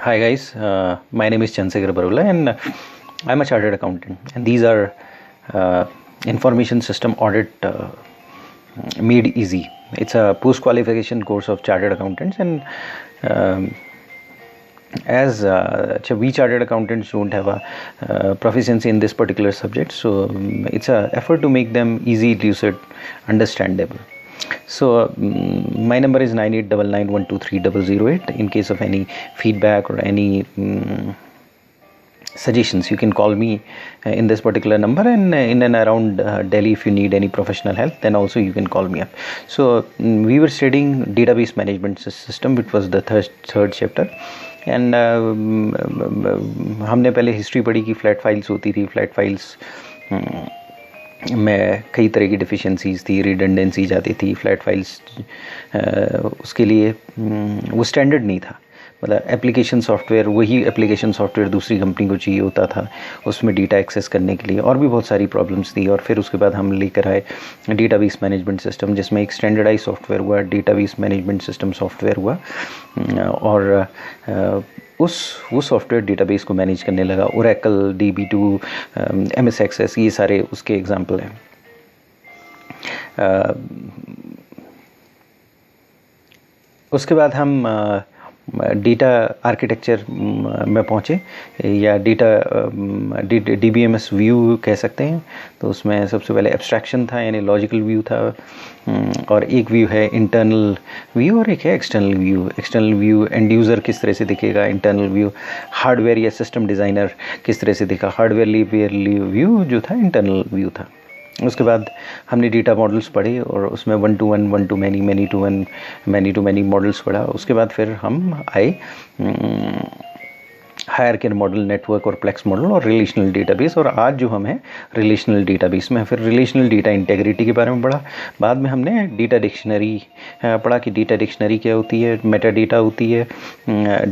Hi guys, my name is Chandrasekhar Barola and I'm a chartered accountant, and these are information system audit made easy. It's a post qualification course of chartered accountants, and um, as we chartered accountants don't have a proficiency in this particular subject, so it's a effort to make them easy, lucid, understandable. So my number is 9899123008. In case of any feedback or any suggestions, you can call me in this particular number, and in and around Delhi, if you need any professional help, then also you can call me up. So we were studying database management system, which was the third chapter. And हमने पहले history पढ़ी कि flat files होती थी. Flat files में कई तरह की डिफिशिएंसीज थी, रिडंडेंसीज आती थी. फ्लैट फाइल्स उसके लिए वो स्टैंडर्ड नहीं था. मतलब एप्लीकेशन सॉफ्टवेयर, वही एप्लीकेशन सॉफ्टवेयर दूसरी कंपनी को चाहिए होता था उसमें डेटा एक्सेस करने के लिए, और भी बहुत सारी प्रॉब्लम्स थी. और फिर उसके बाद हम लेकर आए डेटाबेस मैनेजमेंट सिस्टम, जिसमें एक स्टैंडर्डाइज सॉफ्टवेयर हुआ, डेटाबेस मैनेजमेंट सिस्टम सॉफ्टवेयर हुआ. और वो सॉफ्टवेयर डेटाबेस को मैनेज करने लगा. ओरेकल, DB2, MS एक्सेस, ये सारे उसके एग्जाम्पल हैं. उसके बाद हम डेटा आर्किटेक्चर में पहुँचे, या DBMS व्यू कह सकते हैं. तो उसमें सबसे पहले एब्स्ट्रैक्शन था, यानी लॉजिकल व्यू था, और एक व्यू है इंटरनल व्यू और एक है external view. External view end user किस तरह से दिखेगा, इंटरनल व्यू हार्डवेयर या सिस्टम डिज़ाइनर किस तरह से दिखा. हार्डवेयर व्यू जो था इंटरनल व्यू था. उसके बाद हमने डेटा मॉडल्स पढ़े, और उसमें 1 to 1, 1 to many, many to 1, many to many models पढ़ा. उसके बाद फिर हम आए हायरार्किकल मॉडल, नेटवर्क और प्लेक्स मॉडल और रिलेशनल डेटाबेस. और आज जो हम हैं रिलेशनल डेटाबेस में, फिर रिलेशनल डेटा इंटेग्रिटी के बारे में पढ़ा. बाद में हमने डेटा डिक्शनरी पढ़ा कि डेटा डिक्शनरी क्या होती है, मेटा डेटा होती है,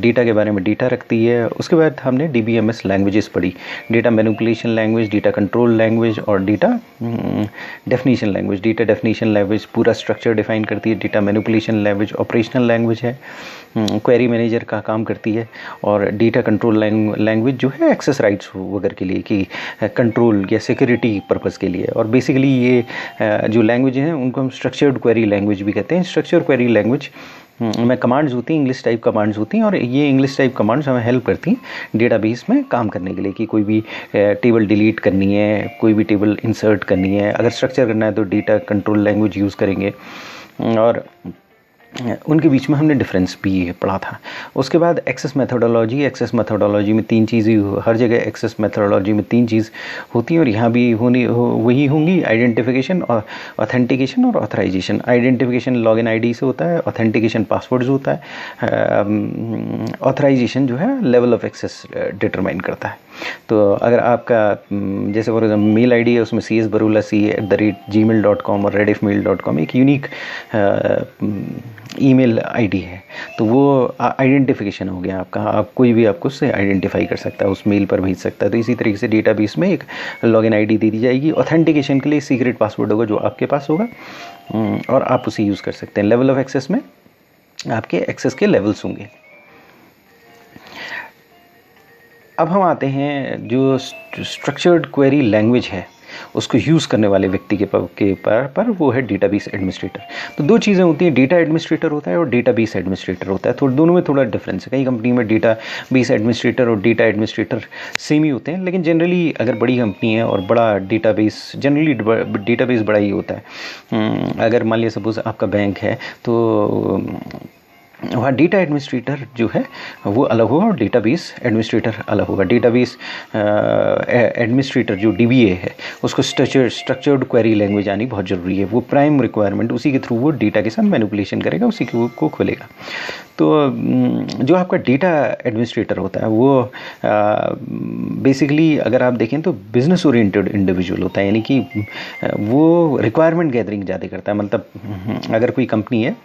डेटा के बारे में डेटा रखती है. उसके बाद हमने DBMS लैंग्वेजेस पढ़ी, data manipulation language, data control language और data definition language. Data definition language पूरा स्ट्रक्चर डिफाइन करती है. Data manipulation language operational language है, क्वेरी मैनेजर का काम करती है. और डेटा कंट्रोल लैंग्वेज जो है एक्सेस राइट्स वगैरह के लिए, कि कंट्रोल या सिक्योरिटी पर्पस के लिए. और बेसिकली ये जो लैंग्वेज हैं उनको हम स्ट्रक्चर्ड क्वेरी लैंग्वेज भी कहते हैं. स्ट्रक्चर्ड क्वेरी लैंग्वेज में कमांड्स होती हैं, इंग्लिश टाइप कमांड्स होती हैं, और ये इंग्लिश टाइप कमांड्स हमें हेल्प करती हैं डेटाबेस में काम करने के लिए, कि कोई भी टेबल डिलीट करनी है, कोई भी टेबल इंसर्ट करनी है. अगर स्ट्रक्चर करना है तो डेटा कंट्रोल लैंग्वेज यूज़ करेंगे. और उनके बीच में हमने डिफरेंस भी पढ़ा था. उसके बाद एक्सेस मेथोडोलॉजी में तीन चीज़ें, हर जगह एक्सेस मेथोडोलॉजी में तीन चीज़ होती हैं, और यहाँ भी वही होंगी: आइडेंटिफिकेशन, ऑथेंटिकेशन और ऑथराइजेशन. आइडेंटिफिकेशन लॉगिन आईडी से होता है, ऑथेंटिकेशन पासवर्ड से होता है, ऑथराइजेशन जो है लेवल ऑफ एक्सेस डिटरमाइन करता है. तो अगर आपका जैसे फॉर एग्जाम्पल मेल आईडी है, उसमें csbarula@gmail.com और rediffmail.com एक यूनिक ईमेल आईडी है, तो वो आइडेंटिफिकेशन हो गया आपका. आप कोई भी आपको उससे आइडेंटिफाई कर सकता है, उस मेल पर भेज सकता है. तो इसी तरीके से डेटाबेस में एक लॉगिन आईडी दे दी जाएगी. ऑथेंटिकेशन के लिए सीक्रेट पासवर्ड होगा जो आपके पास होगा, और आप उसे यूज़ कर सकते हैं. लेवल ऑफ एक्सेस में आपके एक्सेस के लेवल्स होंगे. अब हम आते हैं जो स्ट्रक्चर्ड क्वेरी लैंग्वेज है, उसको यूज़ करने वाले व्यक्ति के पर वो है डेटाबेस एडमिनिस्ट्रेटर. तो दो चीज़ें होती हैं, डेटा एडमिनिस्ट्रेटर होता है और डेटाबेस एडमिनिस्ट्रेटर होता है. दोनों में थोड़ा डिफरेंस है. कई कंपनी में डेटाबेस एडमिनिस्ट्रेटर और डेटा एडमिनिस्ट्रेटर सेम ही होते हैं, लेकिन जनरली अगर बड़ी कंपनी है और बड़ा डेटाबेस, जनरली डेटाबेस बड़ा ही होता है. अगर मान लिया सपोज आपका बैंक है, तो वहाँ डेटा एडमिनिस्ट्रेटर जो है वो अलग होगा और डेटाबेस एडमिनिस्ट्रेटर अलग होगा. डेटाबेस एडमिनिस्ट्रेटर जो DBA है, उसको स्ट्रक्चर्ड क्वेरी लैंग्वेज आनी बहुत ज़रूरी है. वो प्राइम रिक्वायरमेंट, उसी के थ्रू वो डेटा के साथ मैनिपुलेशन करेगा, उसी को खोलेगा. तो जो आपका डेटा एडमिनिस्ट्रेटर होता है वो बेसिकली अगर आप देखें तो बिज़नेस ओरिएंटेड इंडिविजुअल होता है, यानी कि वो रिक्वायरमेंट गैदरिंग ज़्यादा करता है. मतलब अगर कोई कंपनी है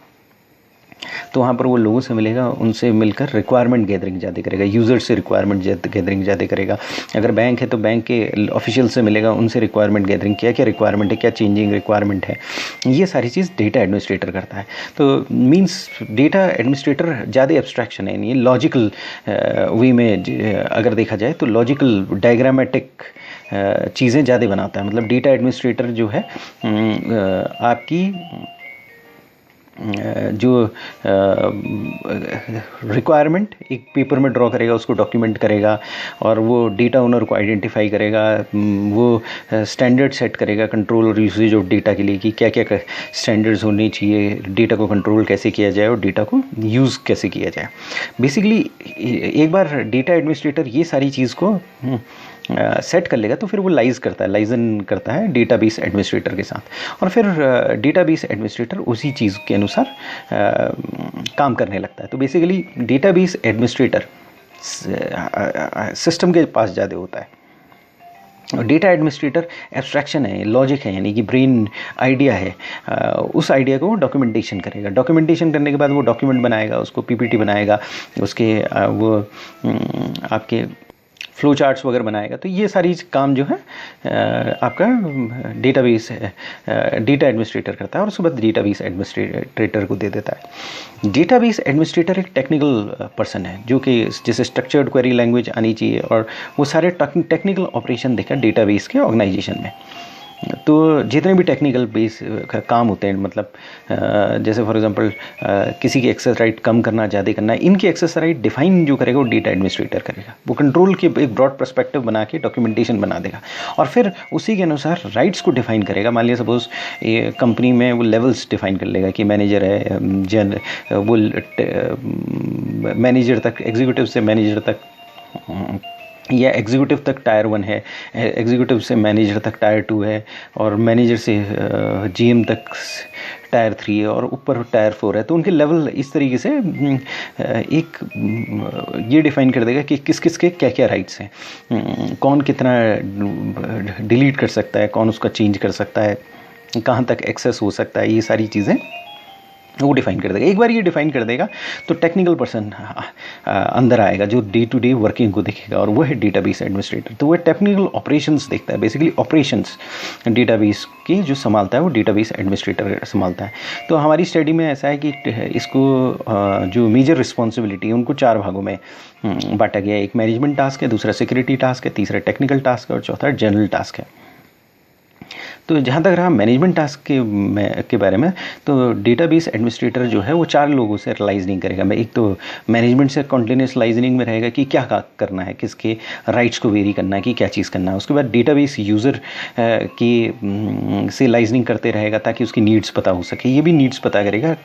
तो वहाँ पर वो लोगों से मिलेगा, उनसे मिलकर रिक्वायरमेंट गैदरिंग ज़्यादा करेगा, यूज़र से रिक्वायरमेंट गैदरिंग ज़्यादा करेगा। अगर बैंक है तो बैंक के ऑफिशियल से मिलेगा, उनसे रिक्वायरमेंट गैदरिंग, क्या क्या रिक्वायरमेंट है, क्या चेंजिंग रिक्वायरमेंट है, ये सारी चीज़ डेटा एडमिनिस्ट्रेटर करता है। तो मीन्स डेटा एडमिनिस्ट्रेटर ज़्यादा एब्स्ट्रैक्शन है, नहीं लॉजिकल वे में अगर देखा जाए तो लॉजिकल डायग्रामेटिक चीज़ें ज़्यादा बनाता है। मतलब डेटा एडमिनिस्ट्रेटर जो है आपकी जो रिक्वायरमेंट एक पेपर में ड्रॉ करेगा, उसको डॉक्यूमेंट करेगा, और वो डेटा ओनर को आइडेंटिफाई करेगा, वो स्टैंडर्ड सेट करेगा कंट्रोल और यूसेज ऑफ डेटा के लिए कि क्या क्या स्टैंडर्ड्स होने चाहिए, डेटा को कंट्रोल कैसे किया जाए और डेटा को यूज़ कैसे किया जाए। बेसिकली एक बार डेटा एडमिनिस्ट्रेटर ये सारी चीज़ को सेट कर लेगा तो फिर वो लाइजन करता है डेटाबेस एडमिनिस्ट्रेटर के साथ, और फिर डेटाबेस एडमिनिस्ट्रेटर उसी चीज़ के अनुसार काम करने लगता है। तो बेसिकली डेटाबेस एडमिनिस्ट्रेटर सिस्टम के पास ज़्यादा होता है, और डेटा एडमिनिस्ट्रेटर एब्स्ट्रैक्शन है, लॉजिक है, यानी कि ब्रेन आइडिया है, उस आइडिया को डॉक्यूमेंटेशन करेगा। डॉक्यूमेंटेशन करने के बाद वो डॉक्यूमेंट बनाएगा, उसको पीपीटी बनाएगा, उसके वो आपके फ्लो चार्ट्स वगैरह बनाएगा। तो ये सारी काम जो है आपका डेटाबेस डेटा एडमिनिस्ट्रेटर करता है, और उसके बाद डेटाबेस एडमिनिस्ट्रेटर को दे देता है। डेटाबेस एडमिनिस्ट्रेटर एक टेक्निकल पर्सन है जो कि जैसे स्ट्रक्चर्ड क्वेरी लैंग्वेज आनी चाहिए, और वो सारे टेक्निकल ऑपरेशन देखा डेटाबेस के ऑर्गेनाइजेशन में। तो जितने भी टेक्निकल बेस का काम होते हैं, मतलब जैसे फॉर एग्जांपल किसी की एक्सेस राइट कम करना, ज़्यादा करना, इनकी एक्सेस राइट डिफाइन जो करेगा वो डेटा एडमिनिस्ट्रेटर करेगा। वो कंट्रोल के एक ब्रॉड पर्सपेक्टिव बना के डॉक्यूमेंटेशन बना देगा, और फिर उसी के अनुसार राइट्स को डिफाइन करेगा। मान लिया सपोज कंपनी में वो लेवल्स डिफाइन कर लेगा कि मैनेजर है, वो मैनेजर तक, एग्जीक्यूटिव से मैनेजर तक, या एग्जीक्यूटिव तक टायर 1 है, एग्जीक्यूटिव से मैनेजर तक टायर 2 है, और मैनेजर से जीएम तक टायर 3 है, और ऊपर टायर 4 है। तो उनके लेवल इस तरीके से एक ये डिफाइन कर देगा कि किस किस के क्या क्या राइट्स हैं, कौन कितना डिलीट कर सकता है, कौन उसका चेंज कर सकता है, कहाँ तक एक्सेस हो सकता है, ये सारी चीज़ें वो डिफ़ाइन कर देगा। एक बार ये डिफ़ाइन कर देगा तो टेक्निकल पर्सन अंदर आएगा जो डे टू डे वर्किंग को देखेगा, और वो है डेटाबेस एडमिनिस्ट्रेटर। तो वो टेक्निकल ऑपरेशंस देखता है, बेसिकली ऑपरेशंस डेटाबेस की जो संभालता है वो डेटाबेस एडमिनिस्ट्रेटर संभालता है। तो हमारी स्टडी में ऐसा है कि इसको जो मेजर रिस्पॉन्सिबिलिटी है उनको 4 भागों में बांटा गया है। एक मैनेजमेंट टास्क है, दूसरा सिक्योरिटी टास्क है, तीसरा टेक्निकल टास्क है, और चौथा जनरल टास्क है। तो जहाँ तक रहा मैनेजमेंट टास्क के बारे में, तो डेटाबेस एडमिनिस्ट्रेटर जो है वो 4 लोगों से लाइजनिंग करेगा। मैं एक तो मैनेजमेंट से कॉन्टिन्यूस लाइजनिंग में रहेगा कि क्या करना है, किसके राइट्स को वेरी करना है, कि क्या चीज़ करना है। उसके बाद डेटाबेस यूज़र की से लाइजनिंग करते रहेगा ताकि उसकी नीड्स पता हो सके, ये भी नीड्स पता करेगा।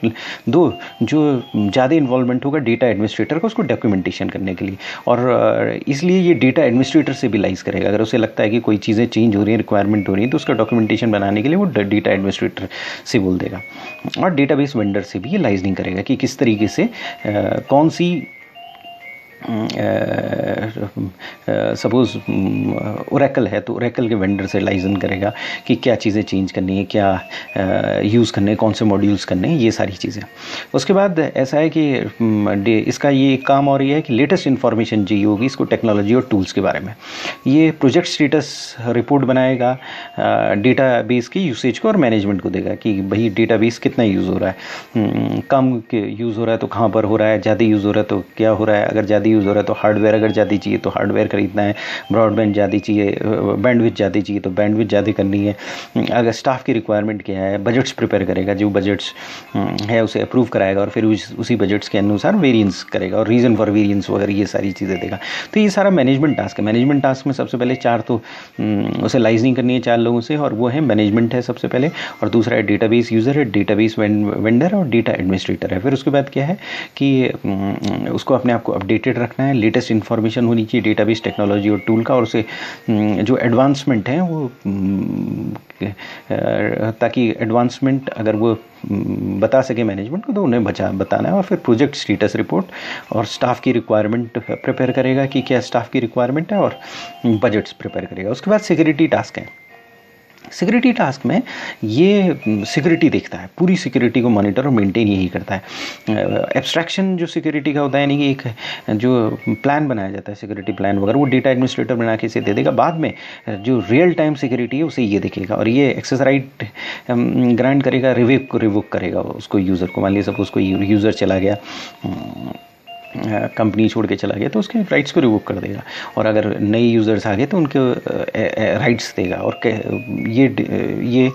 जो ज़्यादा इन्वॉल्वमेंट होगा डेटा एडमिनिस्ट्रेटर को उसको डॉक्यूमेंटेशन करने के लिए, और इसलिए ये डेटा एडमिनिस्ट्रेटर से भी लाइज करेगा। अगर उसे लगता है कि कोई चीज़ें चेंज हो रही हैं, रिक्वायरमेंट हो रही है, तो उसका डॉक्यूमेंटेशन बनाने के लिए वो डेटा एडमिनिस्ट्रेटर से बोल देगा। और डेटाबेस वेंडर से भी ये लाइजनिंग करेगा कि किस तरीके से कौन सी सपोज़ ओरेकल है तो ओरेकल के वेंडर से लाइजन करेगा कि क्या चीज़ें चेंज करनी है, क्या यूज़ करने हैं, कौन से मॉड्यूल्स करने हैं, ये सारी चीज़ें। उसके बाद ऐसा है कि इसका ये काम और ये है कि लेटेस्ट इन्फॉर्मेशन चाहिए होगी इसको टेक्नोलॉजी और टूल्स के बारे में। ये प्रोजेक्ट स्टेटस रिपोर्ट बनाएगा, डेटाबेस की यूसेज को और मैनेजमेंट को देगा कि भाई डेटाबेस कितना यूज़ हो रहा है, कम यूज़ हो रहा है तो कहाँ पर हो रहा है, ज़्यादा यूज़ हो रहा है तो क्या हो रहा है। अगर ज़्यादा यूज़ हो रहा है तो हार्डवेयर अगर ज़्यादा चाहिए तो हार्डवेयर खरीदना है, ब्रॉडबैंड ज़्यादा चाहिए, बैंडविड्थ ज़्यादा चाहिए तो बैंडविड्थ ज़्यादा करनी है। अगर स्टाफ की रिक्वायरमेंट क्या है, बजट्स प्रिपेयर करेगा, जो बजट्स है उसे अप्रूव कराएगा और फिर उसी बजट्स के अनुसार वेरिएंस करेगा और रीज़न फॉर वेरिएंस वगैरह ये सारी चीज़ें देगा। तो ये सारा मैनेजमेंट टास्क है। मैनेजमेंट टास्क में सबसे पहले 4 तो उसे लाइजनिंग करनी है 4 लोगों से, और वो है मैनेजमेंट है सबसे पहले, और दूसरा है डेटाबेस यूज़र है, डेटाबेस वेंडर और डेटा एडमिनिस्ट्रेटर है। फिर उसके बाद क्या है कि उसको अपने आप को अपडेटेड रखना है, लेटेस्ट इन्फॉर्मेशन होनी चाहिए डेटाबेस टेक्नोलॉजी और टूल का, और उसे जो एडवांसमेंट है वो ताकि एडवांसमेंट अगर वो बता सके मैनेजमेंट को तो उन्हें बताना है। और फिर प्रोजेक्ट स्टेटस रिपोर्ट और स्टाफ की रिक्वायरमेंट प्रिपेयर करेगा कि क्या स्टाफ की रिक्वायरमेंट है, और बजट्स प्रिपेयर करेगा। उसके बाद सिक्योरिटी टास्क है। सिक्योरिटी टास्क में ये सिक्योरिटी देखता है, पूरी सिक्योरिटी को मॉनिटर और मेंटेन यही करता है। एब्स्ट्रैक्शन जो सिक्योरिटी का होता है, यानी कि एक जो प्लान बनाया जाता है सिक्योरिटी प्लान वगैरह, वो डेटा एडमिनिस्ट्रेटर बना के इसे दे देगा। बाद में जो रियल टाइम सिक्योरिटी है उसे ये देखेगा और ये एक्सेस राइट ग्रांट करेगा, रिवोक करेगा उसको, यूज़र को। मान लीजिए सपोज कोई यूज़र चला गया, कंपनी छोड़ के चला गया, तो उसके राइट्स को रिवोक कर देगा। और अगर नए यूज़र्स आ गए तो उनके राइट्स देगा। और ये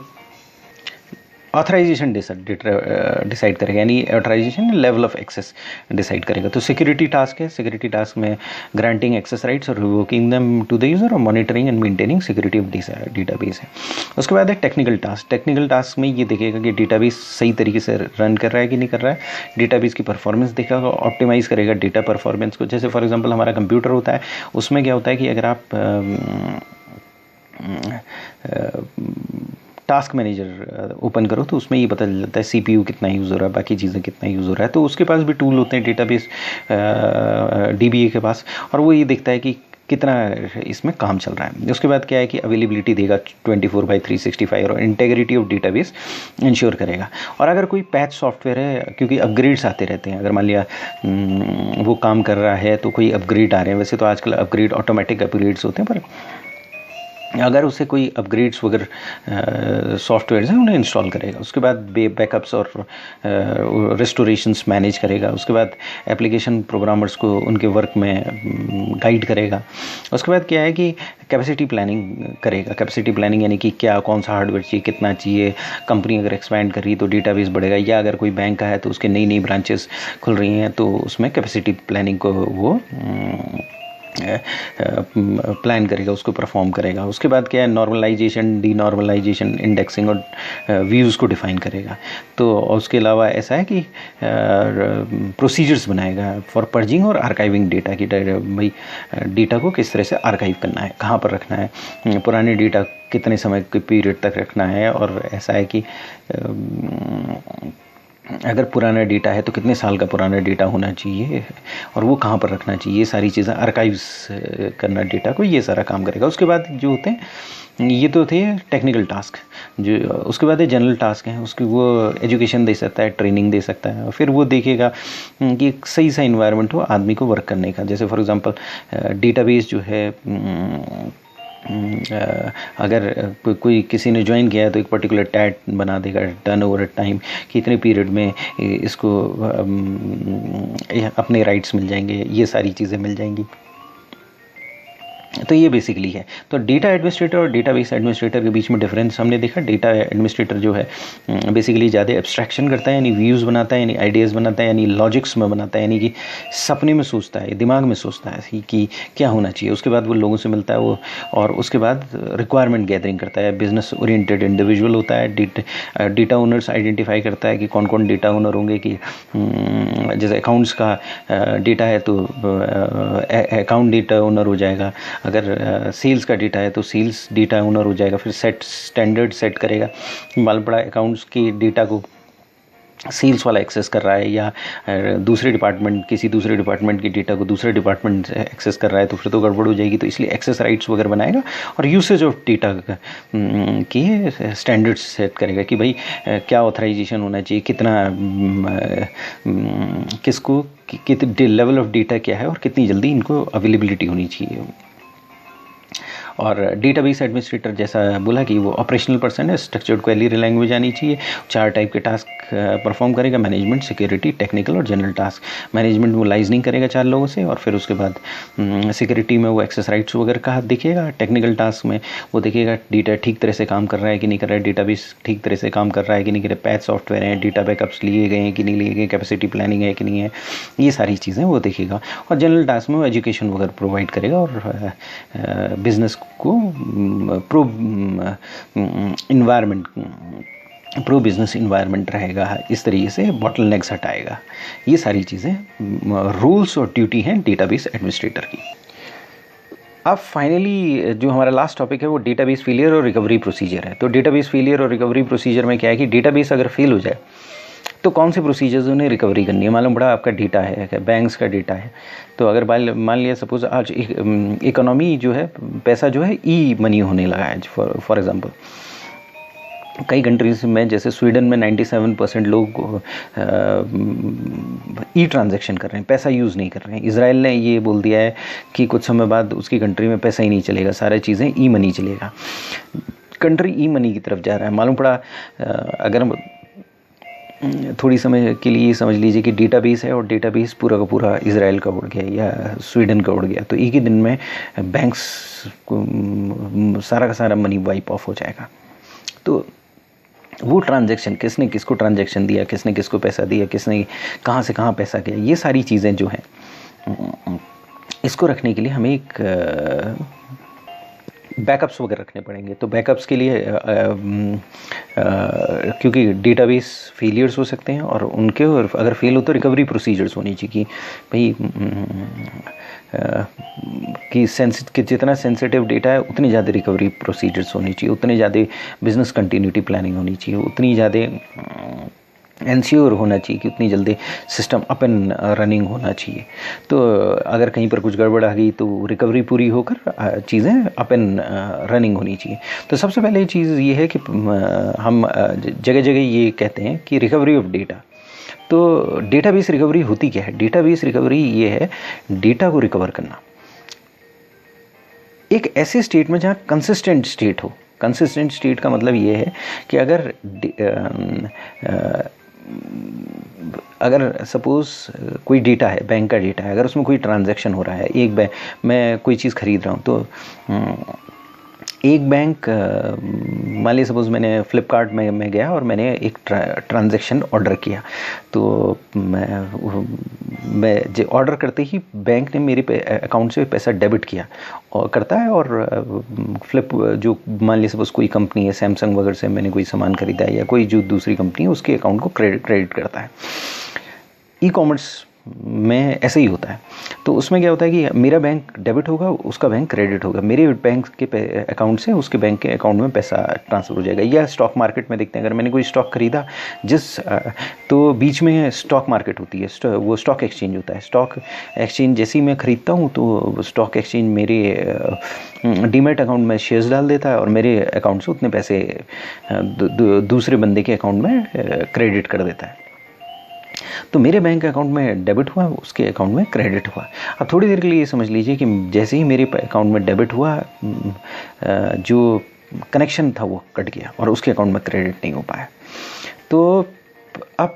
ऑथराइजेशन डिसाइड करेगा, यानी authorization level of access decide करेगा। तो सिक्योरिटी टास्क है, सिक्योरिटी टास्क में ग्रांटिंग एक्सेस राइट्स और revoking them to the user और monitoring and maintaining security of database है। उसके बाद है टेक्निकल टास्क। टेक्निकल टास्क में ये देखेगा कि डेटाबेस सही तरीके से रन कर रहा है कि नहीं कर रहा है, डेटाबेस की परफॉर्मेंस देखेगा, ऑप्टिमाइज़ करेगा डेटा परफॉर्मेंस को। जैसे फॉर एग्जांपल हमारा कंप्यूटर होता है, उसमें क्या होता है कि अगर आप टास्क मैनेजर ओपन करो तो उसमें ये पता चल जाता है सीपीयू कितना यूज़ हो रहा है, बाकी चीज़ें कितना यूज़ हो रहा है। तो उसके पास भी टूल होते हैं डेटाबेस डीबीए के पास, और वो ये देखता है कि कितना इसमें काम चल रहा है। उसके बाद क्या है कि अवेलेबिलिटी देगा 24/365 और इंटेग्रिटी ऑफ डेटाबेस इंश्योर करेगा। और अगर कोई पैच सॉफ्टवेयर है, क्योंकि अपग्रेड्स आते रहते हैं, अगर मान लिया वो काम कर रहा है तो कोई अपग्रेड आ रहे हैं, वैसे तो आजकल अपग्रेड ऑटोमेटिक अपग्रेड्स होते हैं, पर अगर उसे कोई अपग्रेड्स वगैरह सॉफ्टवेयर हैं उन्हें इंस्टॉल करेगा। उसके बाद बैकअप्स और रेस्टोरेशंस मैनेज करेगा। उसके बाद एप्लीकेशन प्रोग्रामर्स को उनके वर्क में गाइड करेगा। उसके बाद क्या है कि कैपेसिटी प्लानिंग करेगा। कैपेसिटी प्लानिंग यानी कि क्या, कौन सा हार्डवेयर चाहिए, कितना चाहिए। कंपनी अगर एक्सपैंड कर रही है तो डेटाबेस बढ़ेगा, या अगर कोई बैंक का है तो उसके नई नई ब्रांचेस खुल रही हैं तो उसमें कैपेसिटी प्लानिंग को वो प्लान करेगा, उसको परफॉर्म करेगा। उसके बाद क्या है, नॉर्मलाइजेशन, डीनॉर्मलाइजेशन, इंडेक्सिंग और व्यूज़ को डिफ़ाइन करेगा। तो उसके अलावा ऐसा है कि प्रोसीजर्स बनाएगा फॉर पर्जिंग और आर्काइविंग डेटा की। भाई डेटा को किस तरह से आर्काइव करना है, कहाँ पर रखना है, पुराने डेटा कितने समय के पीरियड तक रखना है। और ऐसा है कि अगर पुराना डेटा है तो कितने साल का पुराना डेटा होना चाहिए और वो कहाँ पर रखना चाहिए। ये सारी चीज़ें आर्काइव्स करना डेटा को, ये सारा काम करेगा। उसके बाद जो होते हैं, ये तो थे टेक्निकल टास्क। जो उसके बाद जनरल टास्क हैं, उसकी वो एजुकेशन दे सकता है, ट्रेनिंग दे सकता है। फिर वो देखेगा कि एक सही सा इन्वायरमेंट हो आदमी को वर्क करने का। जैसे फॉर एग्जांपल डेटाबेस जो है, अगर कोई किसी ने ज्वाइन किया है तो एक पर्टिकुलर टैग बना देगा, टर्न ओवर टाइम, कि इतने पीरियड में इसको अपने राइट्स मिल जाएंगे, ये सारी चीज़ें मिल जाएंगी। तो ये बेसिकली है। तो डेटा एडमिनिस्ट्रेटर और डेटाबेस एडमिनिस्ट्रेटर के बीच में डिफरेंस हमने देखा। डेटा एडमिनिस्ट्रेटर जो है बेसिकली ज़्यादा एब्स्ट्रैक्शन करता है, यानी व्यूज़ बनाता है, यानी आइडियाज़ बनाता है, यानी लॉजिक्स में बनाता है, यानी कि सपने में सोचता है, दिमाग में सोचता है कि क्या होना चाहिए। उसके बाद वो लोगों से मिलता है वो, और उसके बाद रिक्वायरमेंट गैदरिंग करता है। बिजनेस ओरिएंटेड इंडिविजुअल होता है। डेटा ओनर्स आइडेंटिफाई करता है कि कौन कौन डेटा ओनर होंगे, कि जैसे अकाउंट्स का डेटा है तो अकाउंट डेटा ओनर हो जाएगा, अगर सेल्स का डेटा है तो सेल्स डेटा ओनर हो जाएगा। फिर स्टैंडर्ड सेट करेगा, मालूम पड़ा अकाउंट्स की डेटा को सेल्स वाला एक्सेस कर रहा है, या दूसरे डिपार्टमेंट, किसी दूसरे डिपार्टमेंट की डेटा को दूसरे डिपार्टमेंट एक्सेस कर रहा है, तो फिर तो गड़बड़ हो जाएगी। तो इसलिए एक्सेस राइट्स वगैरह बनाएगा और यूसेज ऑफ डेटा के स्टैंडर्ड्स सेट करेगा कि भाई क्या ऑथराइजेशन होना चाहिए, कितना किसको कितने लेवल ऑफ डेटा क्या है और कितनी जल्दी इनको अवेलेबिलिटी होनी चाहिए। और डेटाबेस एडमिनिस्ट्रेटर जैसा बोला कि वो ऑपरेशनल पर्सन है, स्ट्रक्चर्ड क्वेरी लैंग्वेज आनी चाहिए, 4 टाइप के टास्क परफॉर्म करेगा, मैनेजमेंट, सिक्योरिटी, टेक्निकल और जनरल टास्क। मैनेजमेंट वो लाइजनिंग करेगा 4 लोगों से, और फिर उसके बाद सिक्योरिटी में वो एक्सेस राइट्स वगैरह का देखेगा। टेक्निकल टास्क में वो देखेगा डेटा ठीक तरह से काम कर रहा है कि नहीं कर रहा है, डेटाबेस ठीक तरह से काम कर रहा है कि नहीं कर रहा है, पैच सॉफ्टवेयर है, डेटा बैकअप्स लिए गए हैं कि नहीं लिए गए, कैपेसिटी प्लानिंग है कि नहीं है, ये सारी चीज़ें वो देखेगा। और जनरल टास्क में वो एजुकेशन वगैरह प्रोवाइड करेगा और बिजनेस को pro environment, pro business environment रहेगा। इस तरीके से बॉटलनेक्स हटाएगा। ये सारी चीज़ें रूल्स और ड्यूटी हैं डेटाबेस एडमिनिस्ट्रेटर की। अब फाइनली जो हमारा लास्ट टॉपिक है वो डेटाबेस फेलियर और रिकवरी प्रोसीजर है। तो डेटाबेस फेलियर और रिकवरी प्रोसीजर में क्या है कि डेटाबेस अगर फेल हो जाए तो कौन से प्रोसीजर्स उन्हें रिकवरी करनी है। मालूम पड़ा आपका डेटा है, बैंक्स का डेटा है, तो अगर मान लिया सपोज आज इकोनॉमी जो है, पैसा जो है ई मनी होने लगा है फॉर एग्जांपल, कई कंट्रीज में जैसे स्वीडन में 97% लोग ई ट्रांजैक्शन कर रहे हैं, पैसा यूज़ नहीं कर रहे हैं। इजराइल ने ये बोल दिया है कि कुछ समय बाद उसकी कंट्री में पैसा ही नहीं चलेगा, सारी चीज़ें ई मनी चलेगा। कंट्री ई मनी की तरफ जा रहा है। मालूम पड़ा, अगर थोड़ी समय के लिए समझ लीजिए कि डेटाबेस है और डेटाबेस पूरा का पूरा इजराइल का उड़ गया या स्वीडन का उड़ गया, तो एक ही दिन में बैंक्स सारा का सारा मनी वाइप ऑफ हो जाएगा। तो वो ट्रांजैक्शन, किसने किसको ट्रांजैक्शन दिया, किसने किसको पैसा दिया, किसने कहाँ से कहाँ पैसा गया, ये सारी चीज़ें जो हैं, इसको रखने के लिए हमें एक बैकअप्स वगैरह रखने पड़ेंगे। तो बैकअप्स के लिए क्योंकि डेटाबेस फेलियर्स हो सकते हैं और उनके, और अगर फेल हो तो रिकवरी प्रोसीजर्स होनी चाहिए कि भाई कि जितना सेंसिटिव डेटा है उतनी ज़्यादा रिकवरी प्रोसीजर्स होनी चाहिए, उतनी ज़्यादा बिजनेस कंटिन्यूटी प्लानिंग होनी चाहिए, उतनी ज़्यादा इंश्योर होना चाहिए कि उतनी जल्दी सिस्टम अप एंड रनिंग होना चाहिए। तो अगर कहीं पर कुछ गड़बड़ आ गई तो रिकवरी पूरी होकर चीज़ें अप एंड रनिंग होनी चाहिए। तो सबसे पहले चीज़ ये है कि हम जगह जगह ये कहते हैं कि रिकवरी ऑफ डेटा। तो डेटाबेस रिकवरी होती क्या है? डेटाबेस रिकवरी ये है डेटा को रिकवर करना एक ऐसे स्टेट में जहाँ कंसिस्टेंट स्टेट हो। कंसिस्टेंट स्टेट का मतलब ये है कि अगर सपोज़ कोई डेटा है, बैंक का डेटा है, अगर उसमें कोई ट्रांजैक्शन हो रहा है, एक बैंक, मैं कोई चीज़ खरीद रहा हूँ, तो एक बैंक, मान लीजिए सपोज़ मैंने फ्लिपकार्ट में गया और मैंने एक ट्रांजैक्शन ऑर्डर किया। तो मैं जो ऑर्डर करते ही बैंक ने मेरे अकाउंट से पैसा डेबिट किया और करता है, और जो मान लीजिए सपोज़ कोई कंपनी है, सैमसंग वगैरह से मैंने कोई सामान खरीदा है या कोई जो दूसरी कंपनी है, उसके अकाउंट को क्रेडिट करता है। ई कॉमर्स में ऐसे ही होता है। तो उसमें क्या होता है कि मेरा बैंक डेबिट होगा, उसका बैंक क्रेडिट होगा, मेरे बैंक के अकाउंट से उसके बैंक के अकाउंट में पैसा ट्रांसफ़र हो जाएगा। या स्टॉक मार्केट में देखते हैं, अगर मैंने कोई स्टॉक खरीदा तो बीच में स्टॉक मार्केट होती है, वो स्टॉक एक्सचेंज होता है। स्टॉक एक्सचेंज जैसे ही मैं ख़रीदता हूँ तो स्टॉक एक्सचेंज मेरे डीमैट अकाउंट में शेयर्स डाल देता है और मेरे अकाउंट से उतने पैसे दूसरे बंदे के अकाउंट में क्रेडिट कर देता है। तो मेरे बैंक अकाउंट में डेबिट हुआ, उसके अकाउंट में क्रेडिट हुआ। अब थोड़ी देर के लिए ये समझ लीजिए कि जैसे ही मेरे अकाउंट में डेबिट हुआ, जो कनेक्शन था वो कट गया और उसके अकाउंट में क्रेडिट नहीं हो पाया। तो अब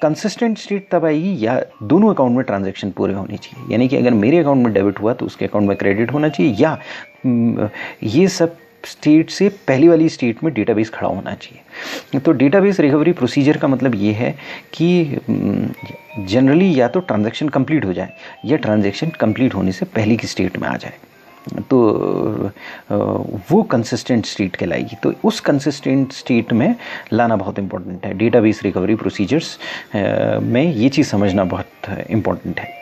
कंसिस्टेंट स्टेट तब आएगी या दोनों अकाउंट में ट्रांजैक्शन पूरे होने चाहिए। यानी कि अगर मेरे अकाउंट में डेबिट हुआ तो उसके अकाउंट में क्रेडिट होना चाहिए, या ये सब स्टेट से पहली वाली स्टेट में डेटाबेस खड़ा होना चाहिए। तो डेटाबेस रिकवरी प्रोसीजर का मतलब ये है कि जनरली या तो ट्रांजैक्शन कंप्लीट हो जाए या ट्रांजैक्शन कंप्लीट होने से पहले की स्टेट में आ जाए, तो वो कंसिस्टेंट स्टेट कहलाएगी। तो उस कंसिस्टेंट स्टेट में लाना बहुत इंपॉर्टेंट है। डेटाबेस रिकवरी प्रोसीजर्स में ये चीज़ समझना बहुत इम्पॉर्टेंट है।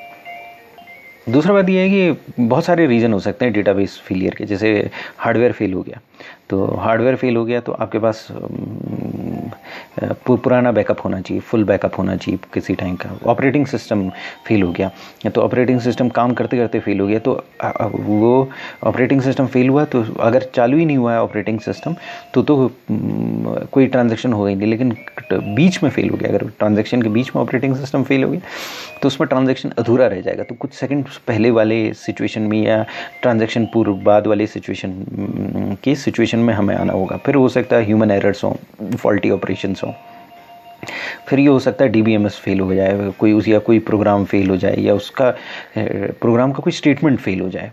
दूसरा बात यह है कि बहुत सारे रीज़न हो सकते हैं डेटाबेस फेलियर के। जैसे हार्डवेयर फेल हो गया, तो हार्डवेयर फेल हो गया तो आपके पास पुराना बैकअप होना चाहिए, फुल बैकअप होना चाहिए किसी टाइम का। ऑपरेटिंग सिस्टम फेल हो गया, तो ऑपरेटिंग सिस्टम काम करते करते फेल हो गया, तो वो ऑपरेटिंग सिस्टम फेल हुआ तो अगर चालू ही नहीं हुआ है ऑपरेटिंग सिस्टम तो कोई ट्रांजैक्शन हो गई नहीं। लेकिन बीच में फेल हो गया, अगर ट्रांजैक्शन के बीच में ऑपरेटिंग सिस्टम फेल हो गया तो उसमें ट्रांजैक्शन अधूरा रह जाएगा। तो कुछ सेकंड पहले वाले सिचुएशन में या ट्रांजैक्शन पूर्व बाद वाले सिचुएशन में हमें आना होगा। फिर हो सकता है ह्यूमन एरर्स हों, फॉल्टी ऑपरेशंस हों, फिर ये हो सकता है DBMS फेल हो जाए, कोई प्रोग्राम फेल हो जाए, या उसका प्रोग्राम का कोई स्टेटमेंट फेल हो जाए।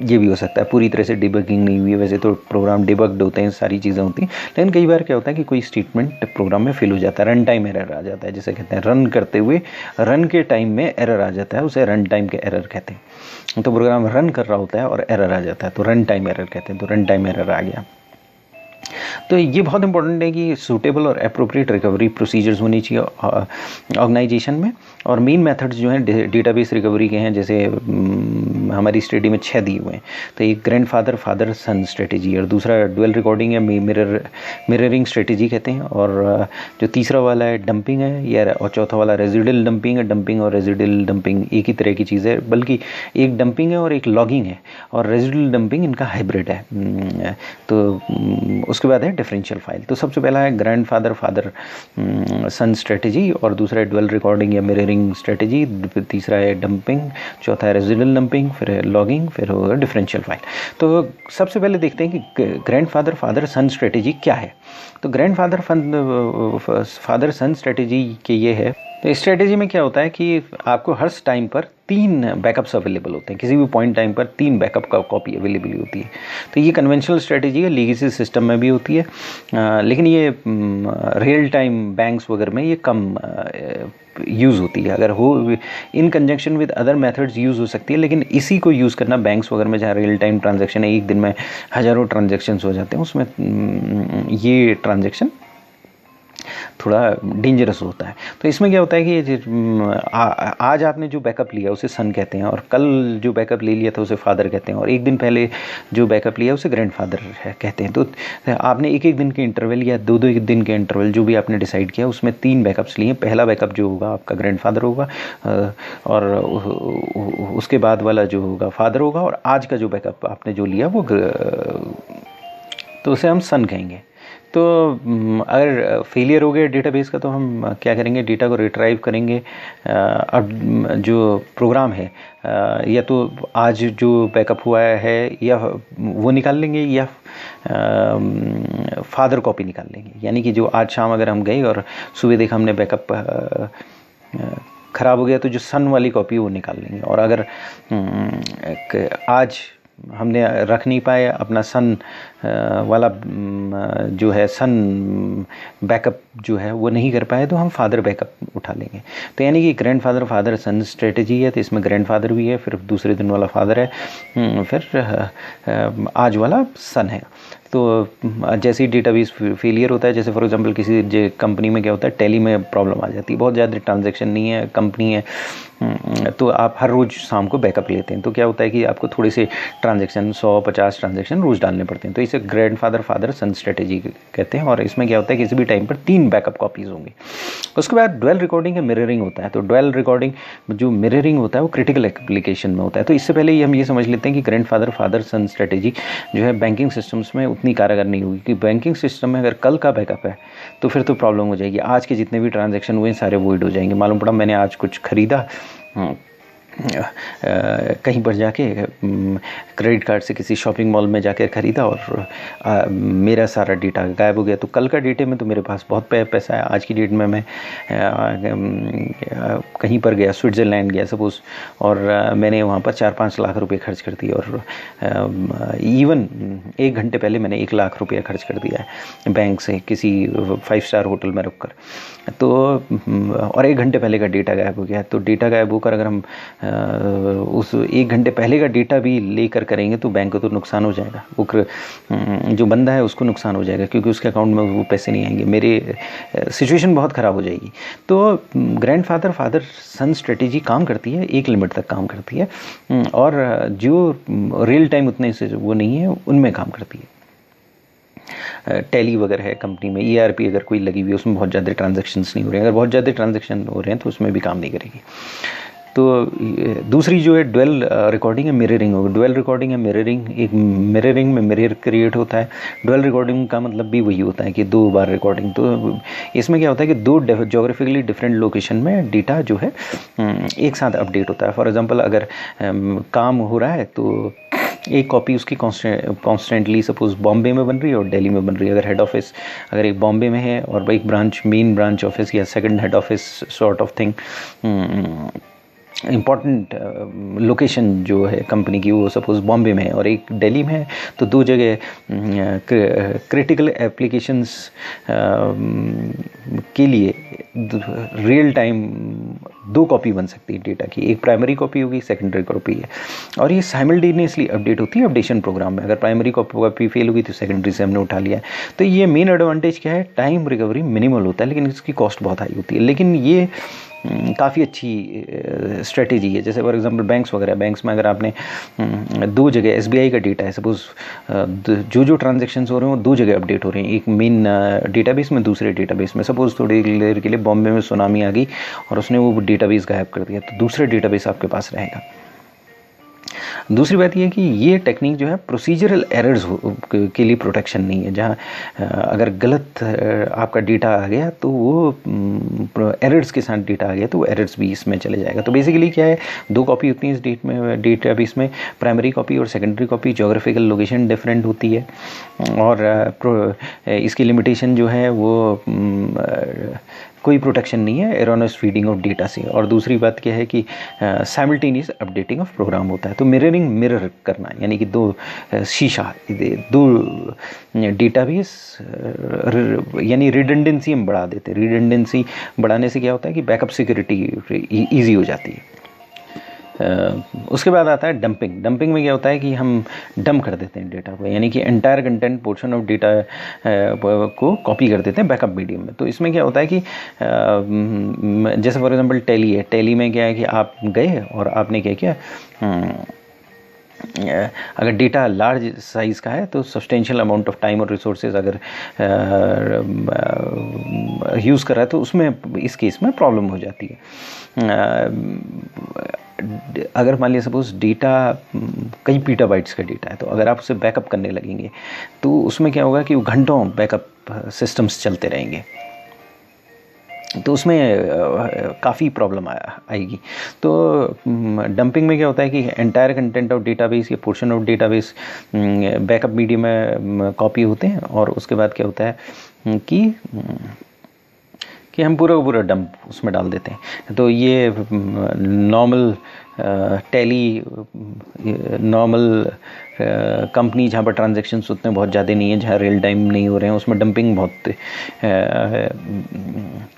ये भी हो सकता है, पूरी तरह से डिबगिंग नहीं हुई है। वैसे तो प्रोग्राम डिबग्ड होते हैं, सारी चीज़ें होती हैं, लेकिन कई बार क्या होता है कि कोई स्टेटमेंट प्रोग्राम में फेल हो जाता है, रन टाइम एरर आ जाता है, जिसे कहते हैं रन करते हुए रन के टाइम में एरर आ जाता है, उसे रन टाइम के एरर कहते हैं। तो प्रोग्राम रन कर रहा होता है और एरर आ जाता है तो रन टाइम एरर कहते हैं। तो रन टाइम एरर आ गया। तो ये बहुत इंपॉर्टेंट है कि सूटेबल और अप्रोप्रिएट रिकवरी प्रोसीजर्स होनी चाहिए ऑर्गेनाइजेशन में। और मेन मेथड्स जो हैं डेटाबेस रिकवरी के हैं, जैसे हमारी स्टडी में 6 दिए हुए हैं। तो एक ग्रैंडफादर फादर सन स्ट्रेटेजी, और दूसरा डुअल रिकॉर्डिंग या मिररिंग स्ट्रेटेजी कहते हैं, और जो तीसरा वाला है डंपिंग है, या और चौथा वाला रेजिडुअल डंपिंग है। डंपिंग और रेजिडुअल डंपिंग एक ही तरह की चीज़ है, बल्कि एक डंपिंग है और एक लॉगिंग है, और रेजिडुअल डंपिंग इनका हाइब्रिड है। तो उसके बाद है डिफरेंशियल फाइल। तो सबसे पहला है ग्रैंडफादर फादर सन स्ट्रेटेजी, और दूसरा है डुअल रिकॉर्डिंग या मिररिंग स्ट्रेटेजी, तीसरा है डंपिंग, चौथा है रेजिडुअल डंपिंग, फिर है लॉगिंग, फिर होगा डिफरेंशियल फाइल। तो सबसे पहले देखते हैं कि ग्रैंडफादर फादर सन स्ट्रेटेजी क्या है। तो ग्रैंडफादर फादर सन स्ट्रेटेजी के ये है। तो इस स्ट्रेटेजी में क्या होता है कि आपको हर टाइम पर 3 बैकअप्स अवेलेबल होते हैं, किसी भी पॉइंट टाइम पर 3 बैकअप का कॉपी अवेलेबल होती है। तो ये कन्वेंशनल स्ट्रेटेजी है, लीगेसी सिस्टम में भी होती है, लेकिन ये रियल टाइम बैंक्स वगैरह में ये कम यूज़ होती है। अगर हो इन conjunction with other methods use हो सकती है, लेकिन इसी को यूज़ करना बैंक्स वगैरह में जहाँ रियल टाइम ट्रांजैक्शन है, एक दिन में हज़ारों ट्रांजैक्शंस हो जाते हैं, उसमें ये ट्रांजैक्शन थोड़ा डेंजरस होता है। तो इसमें क्या होता है कि आज आपने जो बैकअप लिया उसे सन कहते हैं, और कल जो बैकअप ले लिया था उसे फादर कहते हैं, और एक दिन पहले जो बैकअप लिया उसे ग्रैंडफादर कहते हैं। तो आपने एक एक दिन के इंटरवल या दो दो दिन के इंटरवल जो भी आपने डिसाइड किया, उसमें 3 बैकअप्स लिए। पहला बैकअप जो होगा आपका ग्रैंडफादर होगा, और उसके बाद वाला जो होगा फादर होगा, और आज का जो बैकअप आपने जो लिया वो तो उसे हम सन कहेंगे। तो अगर फेलियर हो गया डेटाबेस का, तो हम क्या करेंगे, डेटा को रिट्राइव करेंगे। अब जो प्रोग्राम है, या तो आज जो बैकअप हुआ है या वो निकाल लेंगे, या फादर कॉपी निकाल लेंगे। यानी कि जो आज शाम अगर हम गए और सुबह देखा हमने बैकअप ख़राब हो गया, तो जो सन वाली कॉपी वो निकाल लेंगे। और अगर आज हमने रख नहीं पाए अपना सन वाला जो है सन बैकअप जो है वो नहीं कर पाए, तो हम फादर बैकअप उठा लेंगे। तो यानी कि ग्रैंडफादर फादर सन स्ट्रेटेजी है, तो इसमें ग्रैंडफादर भी है, फिर दूसरे दिन वाला फादर है, फिर आज वाला सन है। तो जैसे ही डेटाबेस फेलियर होता है, जैसे फॉर एग्जांपल किसी कंपनी में क्या होता है, टैली में प्रॉब्लम आ जाती है, बहुत ज़्यादा ट्रांजैक्शन नहीं है, कंपनी है, तो आप हर रोज़ शाम को बैकअप लेते हैं। तो क्या होता है कि आपको थोड़े से ट्रांजैक्शन 100-50 ट्रांजैक्शन रोज़ डालने पड़ते हैं। तो इसे ग्रैंडफादर फादर सन स्ट्रेटेजी कहते हैं। और इसमें क्या होता है, किसी भी टाइम पर 3 बैकअप कॉपीज़ होंगी। उसके बाद डुअल रिकॉर्डिंग या मिररिंग होता है। तो डुअल रिकॉर्डिंग जो मिररिंग होता है वो क्रिटिकल एप्लीकेशन में होता है। तो इससे पहले ही हम ये समझ लेते हैं कि ग्रैंडफादर फादर सन स्ट्रेटेजी जो है बैंकिंग सिस्टम्स में उतनी कारगर नहीं होगी, क्योंकि बैंकिंग सिस्टम में अगर कल का बैकअप है तो फिर तो प्रॉब्लम हो जाएगी। आज के जितने भी ट्रांजैक्शन हुए सारे वॉइड हो जाएंगे। मालूम पड़ा मैंने आज कुछ ख़रीदा कहीं पर जाके, क्रेडिट कार्ड से किसी शॉपिंग मॉल में जाकर ख़रीदा, और मेरा सारा डेटा गायब हो गया। तो कल का डेटे में तो मेरे पास बहुत पैसा है, आज की डेट में मैं कहीं पर गया, स्विट्ज़रलैंड गया सपोज़, और मैंने वहाँ पर 4-5 लाख रुपए खर्च कर दिए, और इवन 1 घंटे पहले मैंने 1 लाख रुपया खर्च कर दिया है बैंक से किसी 5 स्टार होटल में रुककर। तो और 1 घंटे पहले का डेटा गायब हो गया। तो डेटा गायब होकर अगर हम उस 1 घंटे पहले का डेटा भी लेकर करेंगे तो बैंक को तो नुकसान हो जाएगा, वो जो बंदा है उसको नुकसान हो जाएगा, क्योंकि उसके अकाउंट में वो पैसे नहीं आएंगे, मेरे सिचुएशन बहुत ख़राब हो जाएगी। तो ग्रैंडफादर फादर सन स्ट्रेटेजी काम करती है, एक लिमिट तक काम करती है, और जो रियल टाइम उतने से वो नहीं है उनमें काम करती है। टैली वगैरह है कंपनी में, ERP अगर कोई लगी हुई है उसमें बहुत ज़्यादा ट्रांजैक्शंस नहीं हो रहे हैं, अगर बहुत ज़्यादा ट्रांजैक्शन हो रहे हैं तो उसमें भी काम नहीं करेगी। तो दूसरी जो है डुअल रिकॉर्डिंग या मिररिंग होगी। डुअल रिकॉर्डिंग या मिररिंग, एक मिररिंग में मिरर क्रिएट होता है, डुअल रिकॉर्डिंग का मतलब भी वही होता है कि 2 बार रिकॉर्डिंग। तो इसमें क्या होता है कि 2 जोग्राफिकली डिफरेंट लोकेशन में डेटा जो है एक साथ अपडेट होता है। फॉर एग्जांपल अगर काम हो रहा है तो एक कॉपी उसकी कॉन्स्टेंटली सपोज बॉम्बे में बन रही है और दिल्ली में बन रही है। अगर हेड ऑफिस अगर एक बॉम्बे में है और एक ब्रांच मेन ब्रांच ऑफिस या second head office sort of thing important location जो है कंपनी की वो सपोज़ बॉम्बे में है और एक दिल्ली में है, तो 2 जगह क्रिटिकल एप्लीकेशंस के लिए रियल टाइम 2 कॉपी बन सकती है डेटा की, एक प्राइमरी कॉपी होगी, सेकेंडरी कॉपी है, और ये साइमल्टेनियसली अपडेट होती है अपडेशन प्रोग्राम में। अगर प्राइमरी कॉपी फेल होगी तो सेकेंडरी से हमने उठा लिया है। तो ये मेन एडवांटेज क्या है, टाइम रिकवरी मिनिमल होता है लेकिन इसकी कॉस्ट बहुत हाई होती है। लेकिन ये काफ़ी अच्छी स्ट्रेटेजी है। जैसे फॉर एग्जांपल बैंक्स वगैरह, बैंक्स में अगर आपने दो जगह SBI का डेटा है, सपोज जो ट्रांजेक्शन्स हो रहे हैं वो दो जगह अपडेट हो रहे हैं, एक मेन डेटाबेस में, दूसरे डेटाबेस में। सपोज थोड़ी देर के लिए बॉम्बे में सुनामी आ गई और उसने वो डेटाबेस गायब कर दिया, तो दूसरा डेटाबेस आपके पास रहेगा। दूसरी बात यह है कि ये टेक्निक जो है प्रोसीजरल एरर्स के लिए प्रोटेक्शन नहीं है। जहाँ अगर गलत आपका डेटा आ गया तो वो एरर्स के साथ डेटा आ गया तो वो एरर्स भी इसमें चले जाएगा। तो बेसिकली क्या है, दो कॉपी होती है इस डेटाबेस में, प्राइमरी कॉपी और secondary copy. Geographical location different होती है और इसकी लिमिटेशन जो है वो कोई प्रोटेक्शन नहीं है एरोनस फीडिंग ऑफ डेटा से। और दूसरी बात क्या है कि साइमल्टेनियस अपडेटिंग ऑफ प्रोग्राम होता है। तो मिरर करना, यानी कि दो शीशा, दो डेटाबेस, यानी रिडंडेंसी हम बढ़ा देते हैं। रिडंडेंसी बढ़ाने से क्या होता है कि बैकअप सिक्योरिटी ईजी हो जाती है। उसके बाद आता है डंपिंग। डंपिंग में क्या होता है कि हम डंप कर देते हैं डेटा को, यानी कि entire content portion of data को कॉपी कर देते हैं बैकअप मीडियम में। तो इसमें क्या होता है कि जैसे फॉर एग्जांपल टैली है, टैली में क्या है कि आप गए और आपने क्या किया, अगर डेटा लार्ज साइज़ का है तो सब्सटेंशियल अमाउंट ऑफ टाइम और रिसोर्सेज अगर यूज़ कर रहा है तो उसमें इस केस में प्रॉब्लम हो जाती है। अगर मान लिया सपोज डेटा कई पीटाबाइट्स का डेटा है, तो अगर आप उसे बैकअप करने लगेंगे तो उसमें क्या होगा कि वो घंटों बैकअप सिस्टम्स चलते रहेंगे, तो उसमें काफ़ी प्रॉब्लम आएगी। तो डंपिंग में क्या होता है कि एंटायर कंटेंट ऑफ डेटाबेस या portion of database backup medium में कॉपी होते हैं और उसके बाद क्या होता है कि हम पूरा डंप उसमें डाल देते हैं। तो ये नॉर्मल टैली, नॉर्मल कंपनी जहाँ पर ट्रांजैक्शंस उतने बहुत ज़्यादा नहीं है, जहाँ रियल टाइम नहीं हो रहे हैं, उसमें डंपिंग बहुत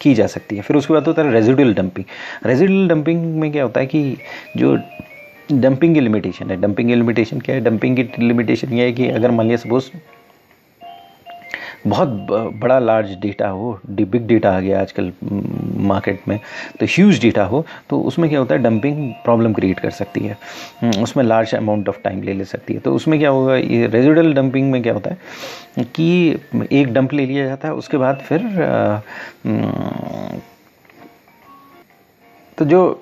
की जा सकती है। फिर उसके बाद होता है रेजिडुअल डंपिंग। रेजिडुअल डंपिंग में क्या होता है कि जो डंपिंग की लिमिटेशन है, डंपिंग की लिमिटेशन क्या है, डंपिंग की लिमिटेशन ये है कि अगर मान लिया सपोज बहुत बड़ा लार्ज डेटा हो, बिग डेटा आ गया आजकल मार्केट में, तो ह्यूज डेटा हो, तो उसमें क्या होता है डंपिंग प्रॉब्लम क्रिएट कर सकती है, उसमें लार्ज अमाउंट ऑफ टाइम ले सकती है। तो उसमें क्या होगा, ये रेजिडुअल डंपिंग में क्या होता है कि एक डंप ले लिया जाता है, उसके बाद फिर तो जो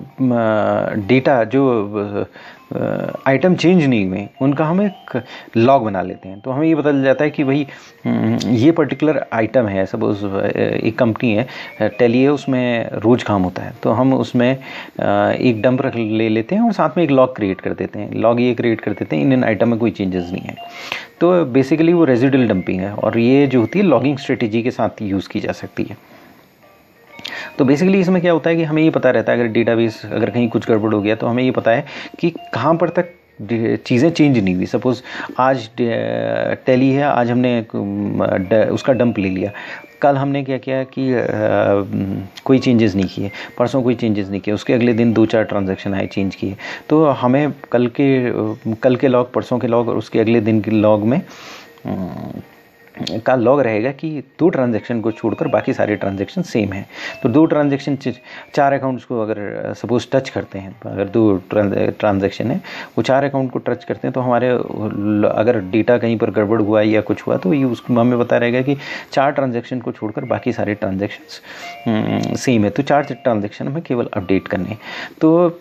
डेटा जो आइटम चेंज नहीं हुए उनका हम एक लॉग बना लेते हैं। तो हमें ये पता चल जाता है कि भाई ये पर्टिकुलर आइटम है, सपोज एक कंपनी है टैली है, उसमें रोज़ काम होता है, तो हम उसमें एक डंप ले लेते हैं और साथ में एक लॉग क्रिएट कर देते हैं। लॉग ये क्रिएट कर देते हैं इन आइटम में कोई चेंजेस नहीं है। तो बेसिकली वो रेजिडुअल डंपिंग है और ये जो होती है लॉगिंग स्ट्रेटेजी के साथ यूज़ की जा सकती है। तो बेसिकली इसमें क्या होता है कि हमें ये पता रहता है अगर डेटाबेस अगर कहीं कुछ गड़बड़ हो गया तो हमें ये पता है कि कहाँ पर तक चीज़ें चेंज नहीं हुई। सपोज़ आज टैली है, आज हमने उसका डंप ले लिया, कल हमने क्या किया कि कोई चेंजेस नहीं किए, परसों कोई चेंजेस नहीं किए, उसके अगले दिन 2-4 ट्रांजैक्शन आए चेंज किए, तो हमें कल के लॉग, परसों के लॉग और उसके अगले दिन के लॉग में का लॉग रहेगा कि 2 ट्रांजैक्शन को छोड़कर बाकी सारे ट्रांजैक्शन सेम हैं। तो 2 ट्रांजैक्शन 4 अकाउंट्स को अगर सपोज टच करते हैं, अगर 2 ट्रांजैक्शन है वो 4 अकाउंट को टच करते हैं, तो हमारे अगर डेटा कहीं पर गड़बड़ हुआ या कुछ हुआ तो ये उसको हमें पता रहेगा कि 4 ट्रांजैक्शन को छोड़कर बाकी सारे ट्रांजैक्शन सेम है। तो 4 ट्रांजैक्शन हमें केवल अपडेट करने हैं। तो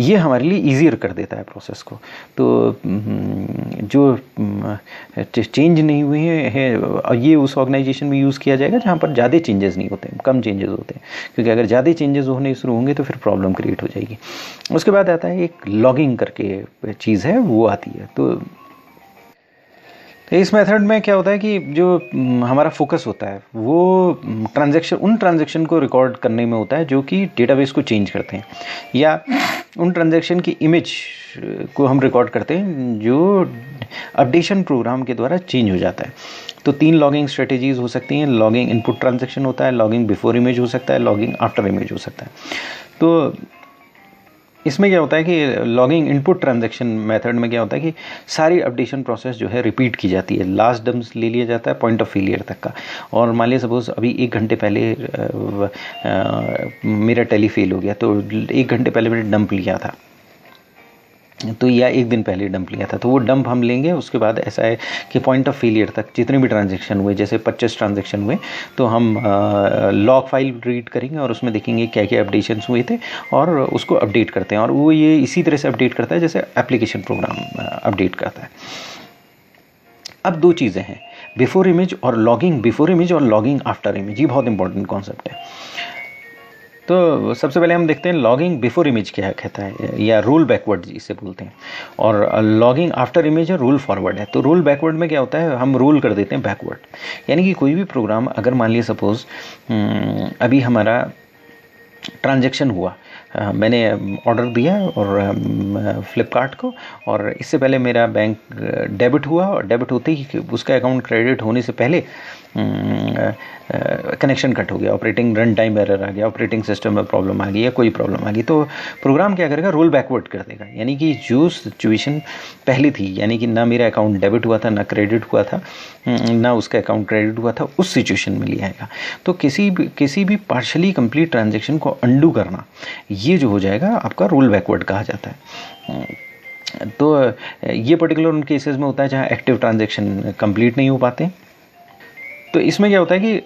ये हमारे लिए ईजियर कर देता है प्रोसेस को। तो जो चेंज नहीं हुए हैं ये उस ऑर्गेनाइजेशन में यूज़ किया जाएगा जहाँ पर ज़्यादा चेंजेस नहीं होते, कम चेंजेस होते हैं, क्योंकि अगर ज़्यादा चेंजेस होने शुरू होंगे तो फिर प्रॉब्लम क्रिएट हो जाएगी। उसके बाद आता है एक लॉगिंग करके चीज़ है, वो आती है। तो इस मेथड में क्या होता है कि जो हमारा फोकस होता है वो उन ट्रांजैक्शन को रिकॉर्ड करने में होता है जो कि डेटाबेस को चेंज करते हैं, या उन ट्रांजैक्शन की इमेज को हम रिकॉर्ड करते हैं जो अपडेशन प्रोग्राम के द्वारा चेंज हो जाता है। तो 3 लॉगिंग स्ट्रेटेजीज हो सकती हैं। लॉगिंग इनपुट ट्रांजैक्शन होता है, लॉगिंग बिफोर इमेज हो सकता है, लॉगिंग आफ्टर इमेज हो सकता है। तो इसमें क्या होता है कि लॉगिंग इनपुट ट्रांजैक्शन मेथड में क्या होता है कि सारी अपडेशन प्रोसेस जो है रिपीट की जाती है, लास्ट डम्स ले लिया जाता है पॉइंट ऑफ फेलियर तक का। और मान लिया सपोज अभी 1 घंटे पहले मेरा टेली फेल हो गया, तो 1 घंटे पहले मैंने डंप लिया था, तो या 1 दिन पहले डंप लिया था, तो वो डंप हम लेंगे। उसके बाद ऐसा है कि पॉइंट ऑफ फेलियर तक जितने भी ट्रांजैक्शन हुए, जैसे 25 ट्रांजैक्शन हुए, तो हम लॉग फाइल रीड करेंगे और उसमें देखेंगे क्या क्या अपडेशंस हुए थे और उसको अपडेट करते हैं। और वो ये इसी तरह से अपडेट करता है जैसे एप्लीकेशन प्रोग्राम अपडेट करता है। अब 2 चीज़ें हैं, बिफोर इमेज और लॉगिंग बिफोर इमेज और लॉगिंग आफ्टर इमेज। ये बहुत इंपॉर्टेंट कॉन्सेप्ट है। तो सबसे पहले हम देखते हैं लॉगिंग बिफोर इमेज क्या कहता है, या रोल बैकवर्ड जिसे बोलते हैं, और लॉगिंग आफ्टर इमेज है रोल फॉरवर्ड है। तो रोल बैकवर्ड में क्या होता है, हम रोल कर देते हैं बैकवर्ड, यानी कि कोई भी प्रोग्राम अगर मान लिया सपोज अभी हमारा ट्रांजैक्शन हुआ, मैंने ऑर्डर दिया और फ्लिपकार्ट को, और इससे पहले मेरा बैंक डेबिट हुआ, और डेबिट होते ही उसका अकाउंट क्रेडिट होने से पहले कनेक्शन कट हो गया, ऑपरेटिंग रन टाइम एरर आ गया, ऑपरेटिंग सिस्टम में प्रॉब्लम आ गई या कोई प्रॉब्लम आ गई, तो प्रोग्राम क्या करेगा, रोल बैकवर्ड कर देगा। यानी कि जो सिचुएशन पहले थी, यानी कि ना मेरा अकाउंट डेबिट हुआ था ना क्रेडिट हुआ था, ना उसका अकाउंट क्रेडिट हुआ था, उस सिचुएशन में ले आएगा। तो किसी भी पार्शली कंप्लीट ट्रांजेक्शन को अंडू करना, ये जो हो जाएगा आपका रोल बैकवर्ड कहा जाता है। तो ये पर्टिकुलर उन केसेस में होता है जहाँ एक्टिव ट्रांजेक्शन कंप्लीट नहीं हो पाते। तो इसमें क्या होता है कि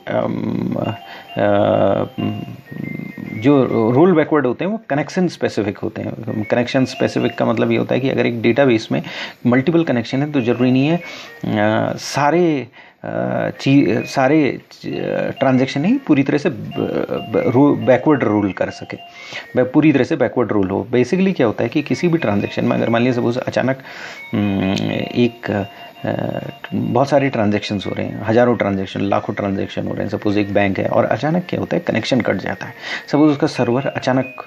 जो रोल बैकवर्ड होते हैं वो कनेक्शन स्पेसिफिक होते हैं। कनेक्शन स्पेसिफिक का मतलब ये होता है कि अगर एक डेटाबेस में मल्टीपल कनेक्शन है तो ज़रूरी नहीं है सारे ट्रांजैक्शन ही पूरी तरह से बैकवर्ड रूल कर सके, पूरी तरह से बैकवर्ड रूल हो। बेसिकली क्या होता है कि किसी भी ट्रांजैक्शन में अगर मान लीजिए सपोज अचानक बहुत सारे ट्रांजैक्शंस हो रहे हैं, हज़ारों ट्रांजैक्शन, लाखों ट्रांजैक्शन हो रहे हैं, सपोज़ एक बैंक है और अचानक क्या होता है कनेक्शन कट जाता है, सपोज़ उसका सर्वर अचानक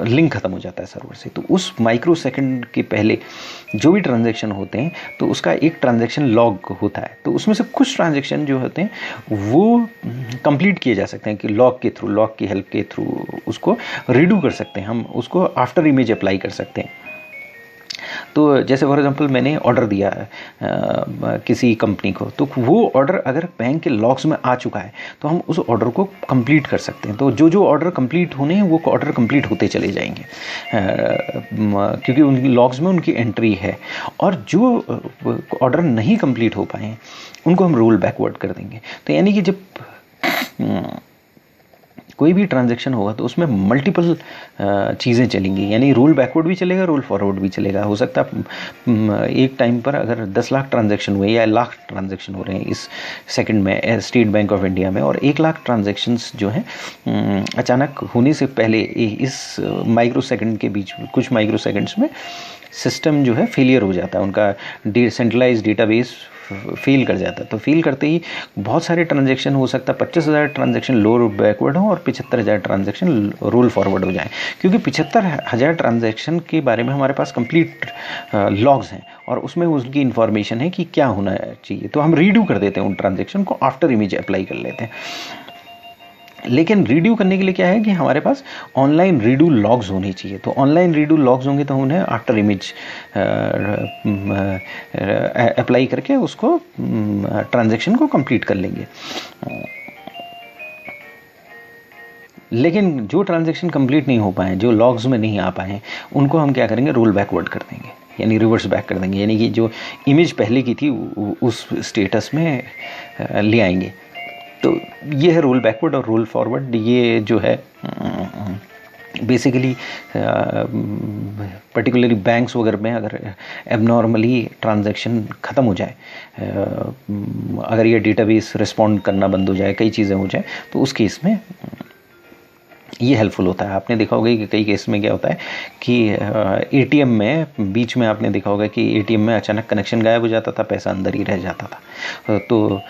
लिंक ख़त्म हो जाता है सर्वर से, तो उस माइक्रो सेकंड के पहले जो भी ट्रांजैक्शन होते हैं तो उसका एक ट्रांजैक्शन लॉग होता है। तो उसमें से कुछ ट्रांजैक्शन जो होते हैं वो कंप्लीट किए जा सकते हैं कि लॉग के थ्रू, लॉग की हेल्प के थ्रू उसको रीडू कर सकते हैं, हम उसको आफ्टर इमेज अप्लाई कर सकते हैं। तो जैसे फॉर एग्जांपल मैंने ऑर्डर दिया किसी कंपनी को, तो वो ऑर्डर अगर बैंक के लॉग्स में आ चुका है तो हम उस ऑर्डर को कंप्लीट कर सकते हैं। तो जो ऑर्डर कंप्लीट होने हैं वो ऑर्डर कंप्लीट होते चले जाएंगे क्योंकि उनकी लॉग्स में उनकी एंट्री है, और जो ऑर्डर नहीं कंप्लीट हो पाए उनको हम रोल बैकवर्ड कर देंगे। तो यानी कि जब कोई भी ट्रांजैक्शन होगा तो उसमें मल्टीपल चीज़ें चलेंगी, यानी रोल बैकवर्ड भी चलेगा, रोल फॉरवर्ड भी चलेगा। हो सकता है एक टाइम पर अगर 10 लाख ट्रांजैक्शन हुए या लाख ट्रांजैक्शन हो रहे हैं इस सेकंड में स्टेट बैंक ऑफ इंडिया में, और 1 लाख ट्रांजैक्शंस जो हैं अचानक होने से पहले इस माइक्रो सेकंड के बीच कुछ माइक्रो सेकंड्स में सिस्टम जो है फेलियर हो जाता है, उनका सेंट्रलाइज डेटाबेस फेल कर जाता है। तो फेल करते ही बहुत सारे ट्रांजैक्शन हो सकता है 25,000 ट्रांजैक्शन लो बैकवर्ड हो और 75,000 ट्रांजैक्शन रोल फॉरवर्ड हो जाए, क्योंकि 75,000 ट्रांजैक्शन के बारे में हमारे पास कंप्लीट लॉग्स हैं और उसमें उसकी इन्फॉर्मेशन है कि क्या होना चाहिए। तो हम रीडू कर देते हैं उन ट्रांजैक्शन को, आफ्टर इमेज अप्लाई कर लेते हैं। लेकिन रीड्यू करने के लिए क्या है कि हमारे पास ऑनलाइन रीडू लॉग्स होने चाहिए। तो ऑनलाइन रीडू लॉग्स होंगे तो उन्हें आफ्टर इमेज अप्लाई करके उसको ट्रांजैक्शन को कंप्लीट कर लेंगे। लेकिन जो ट्रांजैक्शन कंप्लीट नहीं हो पाए, जो लॉग्स में नहीं आ पाए, उनको हम क्या करेंगे, रोल बैकवर्ड कर देंगे, यानी रिवर्स बैक कर देंगे, यानी कि जो इमेज पहले की थी उस स्टेटस में ले आएंगे। तो ये है रोल बैकवर्ड और रोल फॉरवर्ड। ये जो है बेसिकली पर्टिकुलरली बैंक्स वगैरह में अगर एबनॉर्मली ट्रांजैक्शन ख़त्म हो जाए, अगर ये डेटाबेस रिस्पॉन्ड करना बंद हो जाए, कई चीज़ें हो जाए, तो उस केस में ये हेल्पफुल होता है। आपने देखा होगा कि कई केस में क्या होता है कि एटीएम में बीच में आपने देखा होगा कि एटीएम में अचानक कनेक्शन गायब हो जाता था, पैसा अंदर ही रह जाता था। तो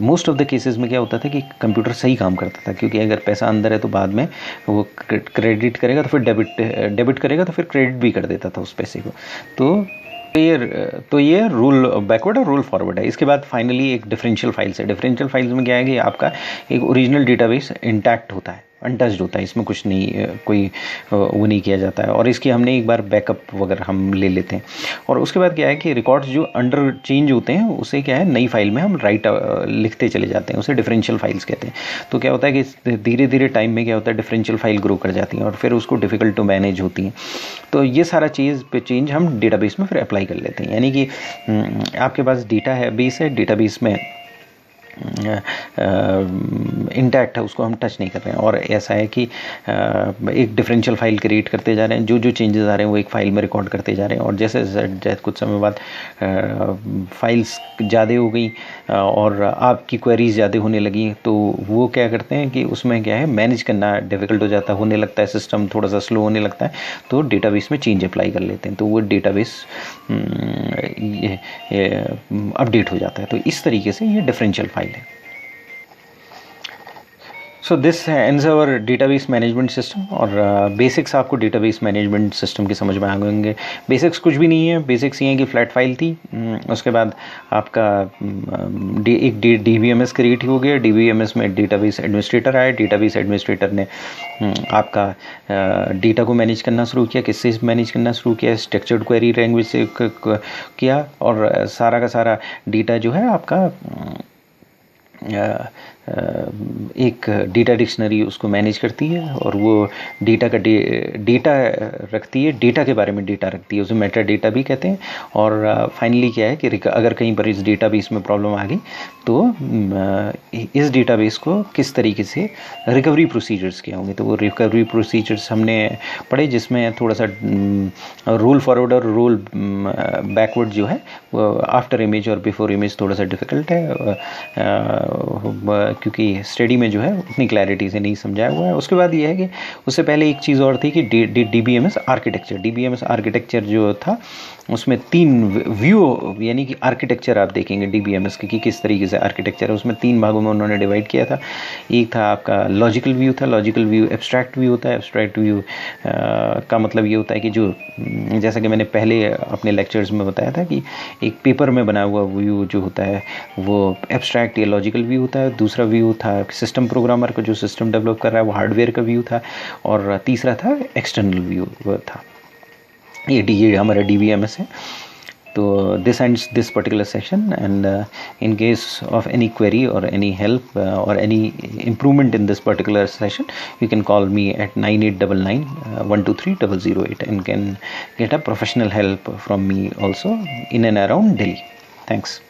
मोस्ट ऑफ द केसेस में क्या होता था कि कंप्यूटर सही काम करता था, क्योंकि अगर पैसा अंदर है तो बाद में वो क्रेडिट करेगा तो फिर डेबिट करेगा तो फिर क्रेडिट भी कर देता था उस पैसे को। तो ये रूल बैकवर्ड और रूल फॉरवर्ड है। इसके बाद फाइनली एक डिफरेंशियल फाइल्स है। डिफरेंशियल फाइल्स में क्या है कि आपका एक ओरिजिनल डेटाबेस इंटैक्ट होता है, अनटच्ड होता है, इसमें कुछ नहीं कोई वो नहीं किया जाता है। और इसकी हमने एक बार बैकअप वगैरह हम ले लेते हैं। और उसके बाद क्या है कि रिकॉर्ड्स जो अंडर चेंज होते हैं उसे क्या है नई फाइल में हम राइट लिखते चले जाते हैं, उसे डिफरेंशियल फाइल्स कहते हैं। तो क्या होता है कि धीरे धीरे टाइम में क्या होता है डिफरेंशियल फाइल ग्रो कर जाती हैं और फिर उसको डिफ़िकल्ट टू मैनेज होती हैं। तो ये सारा चेंज हम डेटाबेस में फिर अप्लाई कर लेते हैं। यानी कि आपके पास डेटा है, बेस है, डेटाबेस में इंटैक्ट है, उसको हम टच नहीं कर रहे हैं। और ऐसा है कि एक डिफरेंशियल फाइल क्रिएट करते जा रहे हैं, जो जो चेंजेस आ रहे हैं वो एक फ़ाइल में रिकॉर्ड करते जा रहे हैं। और जैसे कुछ समय बाद फाइल्स ज़्यादा हो गई और आपकी क्वेरीज ज़्यादा होने लगी, तो वो क्या करते हैं कि उसमें क्या है मैनेज करना डिफ़िकल्ट हो जाता होने लगता है, सिस्टम थोड़ा सा स्लो होने लगता है, तो डेटाबेस में चेंज अप्लाई कर लेते हैं, तो वो डेटाबेस अपडेट हो जाता है। तो इस तरीके से ये डिफरेंशियल फाइल है। So this ends our database management system. और बेसिक्स आपको डेटाबेस मैनेजमेंट सिस्टम के समझ में आ गएंगे। बेसिक्स कुछ भी नहीं है, बेसिक्स ये हैं कि फ्लैट फाइल थी, उसके बाद आपका एक DBMS क्रिएट हो गया, DBMS में डेटाबेस एडमिनिस्ट्रेटर आया, डेटाबेस एडमिनिस्ट्रेटर ने आपका डेटा को मैनेज करना शुरू किया। किससे मैनेज करना शुरू किया? स्ट्रक्चर्ड क्वेरी लैंग्वेज से किया। और सारा का सारा डेटा जो है आपका एक डेटा डिक्शनरी उसको मैनेज करती है और वो डेटा रखती है, डेटा के बारे में डेटा रखती है, उसे मेटा डेटा भी कहते हैं। और फाइनली क्या है कि अगर कहीं पर इस डेटाबेस में प्रॉब्लम आ गई तो इस डेटाबेस को किस तरीके से रिकवरी प्रोसीजर्स क्या होंगे, तो वो रिकवरी प्रोसीजर्स हमने पढ़े, जिसमें थोड़ा सा रोल फॉरवर्ड और रोल बैकवर्ड जो है वो आफ्टर इमेज और बिफोर इमेज थोड़ा सा डिफ़िकल्ट है, क्योंकि स्टडी में जो है उतनी क्लैरिटी से नहीं समझाया हुआ है। उसके बाद ये है कि उससे पहले एक चीज़ और थी कि DBMS आर्किटेक्चर जो था उसमें 3 व्यू यानी कि आर्किटेक्चर आप देखेंगे DBMS की कि किस तरीके से आर्किटेक्चर है, उसमें 3 भागों में उन्होंने डिवाइड किया था। एक था आपका लॉजिकल व्यू था, लॉजिकल व्यू एब्स्ट्रैक्ट व्यू होता है। एब्स्ट्रैक्ट व्यू का मतलब ये होता है कि जो जैसा कि मैंने पहले अपने लेक्चर्स में बताया था कि एक पेपर में बना हुआ व्यू जो होता है वो एब्स्ट्रैक्ट या लॉजिकल व्यू होता है। दूसरा व्यू था सिस्टम प्रोग्रामर का, जो सिस्टम डेवलप कर रहा है वो हार्डवेयर का व्यू था। और तीसरा था एक्सटर्नल व्यू था। ये हमारा DBMS है। तो this ends this particular session, and in case of any query or any help or any improvement in this particular session, you can call me at 9899 123 008 and can get a professional help from me also in and around Delhi. Thanks.